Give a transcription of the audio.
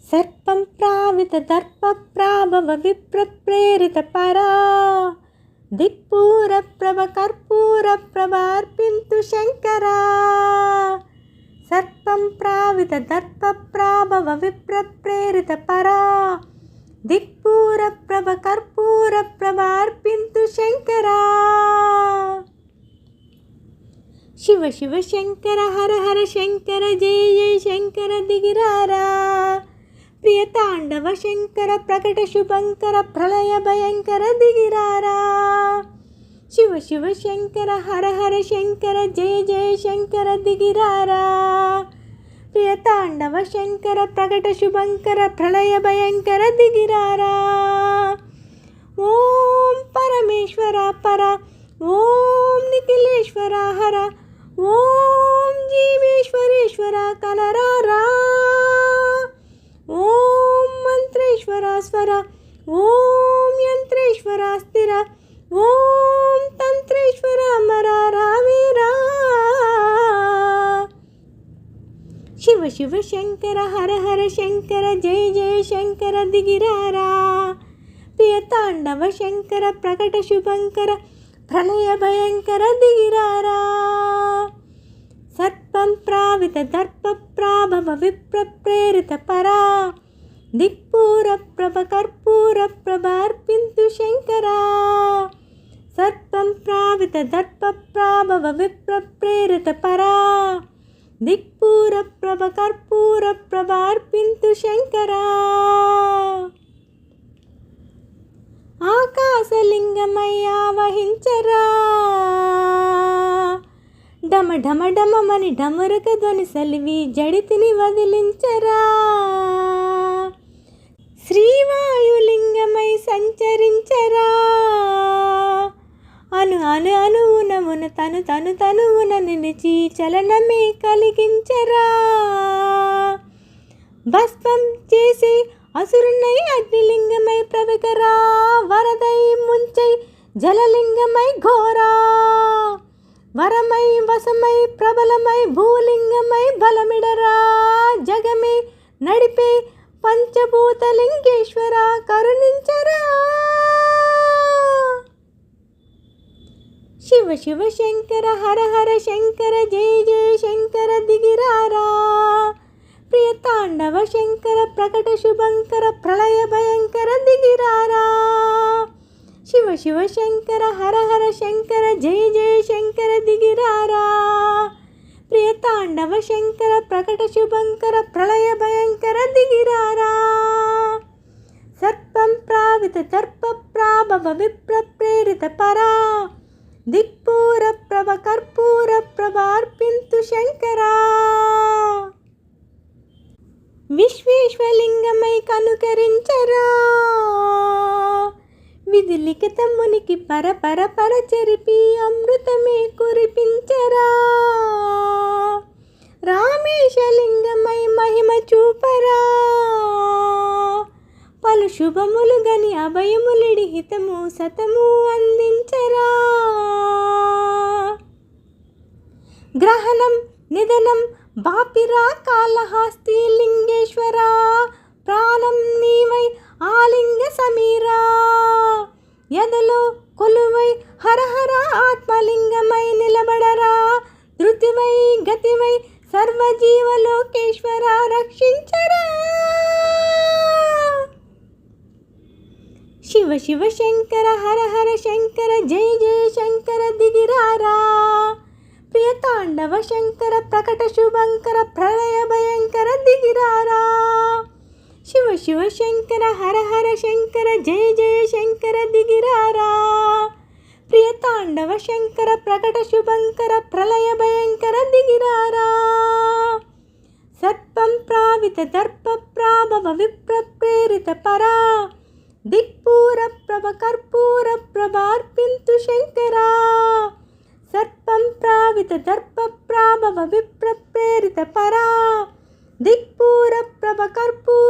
सर्पं प्रावितदर्पप्राभव विप्रप्रेरितपरा दिक्पूरप्रभकर्पूरप्रभार्पिन्तु शङ्करा। सर्पं प्रावितदर्पप्राभव विप्रप्रेरितपरा दिक्पूरप्रभकर्पूरप्रभार्पिन्तु शङ्करा। शिव शिव शङ्कर हर हर शङ्कर जय जय शङ्कर दिगिरारा। प्रियताण्डव शङ्कर प्रकट शुभङ्कर प्रलय भयङ्कर दिगिरारा। शिव शिव शङ्कर हर हर शङ्कर जय जय शङ्कर दिगिरारा। प्रियताण्डव शङ्कर प्रकट शुभङ्कर प्रलय भयङ्कर दिगिरारा। ॐ परमेश्वर पर ॐ निखिलेश्वर हर ॐ जीवेश्वरेश्वर कनरारा। ॐ मंत्रेश्वर स्वर ॐ यंत्रेश्वर स्थिर ॐ तंत्रेश्वर मरारा वीरा। शिव शिव शङ्कर हर हर शङ्कर जय जय शङ्कर दिगिरारा। प्रियताण्डव शङ्कर प्रकट शुभङ्कर प्रलय भयङ्कर दिगिरारा। सर्पं प्रावितदर्पप्राभव विप्रप्रेरितपरा दिक्पूरप्रभकर्पूरप्रभार्पिन्तु शङ्करा। सर्पं प्रावितदर्पप्राभव विप्रप्रेरितपरा दिक्पूरप्रभकर्पूरप्रभार्पिन्तु शङ्करा। आकाशलिङ्गमय्या वहिंचरा डम ढम डममनि ढमरक ध्वनि सलिवी जडितिनि वदिलिंचरा। శ్రీవాయులింగమై సంచరించరా అను అను అనువునమున తను తను తనువున నిలిచి చలనమే కలిగించరా. భస్మం చేసి అసురునై అగ్నిలింగమై ప్రవికరా వరదై ముంచై జలలింగమై ఘోరా. వరమై వసమై ప్రబలమై భూలింగమై బలమిడరా. జగమే నడిపే పంచభూతలింగేశ్వర కరుణించరా. శివ శివ శంకర హర హర శంకర జయ జయ శంకర దిగిరారా. ప్రియతాండవ శంకర ప్రకట శుభంకర ప్రళయ భయంకర దిగిరారా. శివ శివ శంకర హర హర శంకర జయ జయ శంకర దిగిరారా. ప్రియతాండవ శంకర ప్రకట శుభంకర ప్రళయ భయంకర దిగిరారా. సర్పం ప్రావిత దర్ప ప్రాభవ విప్రప్రేరిత పరా దిక్పూర ప్రభ కర్పూర ప్రభార్పింతు శంకరా. విశ్వేశ్వలింగమై కనుకరించరా. విధి లిఖితమునికి పర పర పర చెరిపి అమృతమే కురిపించరా. రామేశలింగమై మహిమ చూపరా. పలు శుభములు గని అభయములిడి హితము సతము అందించరా. గ్రహణం నిధనం బాపిరా కాళహస్తి లింగేశ్వర ప్రాణం నీవై ఆలింగ సమీరా. ఎదలో కొలువై హరహర ఆత్మలింగమై నిలబడరా. ధృతివై గతివై సర్వజీవలోకేశ్వర రక్షించరా. శివ శివ శంకర హర హర శంకర జయ జయ శంకర దిగిరారా. ప్రియతాండవ శంకర ప్రకట శుభంకర ప్రళయ భయంకర దిగిరారా. శివ శివ శంకర హర హర శంకర జయ జయ శంకర దిగిరారా. ప్రియతాండవ శంకర ప్రకట శుభంకర ప్రళయ భయంకర దిగిరారా. సర్పం ప్రావిత దర్ప ప్రాభవ విప్రప్రేరిత పరా దిక్పూర ప్రభ కర్పూర ప్రభార్పింతు శంకరా. సర్పం ప్రావిత దర్ప ప్రాభవ విప్రప్రేరిత పరా దిక్పూర ప్రభ కర్పూర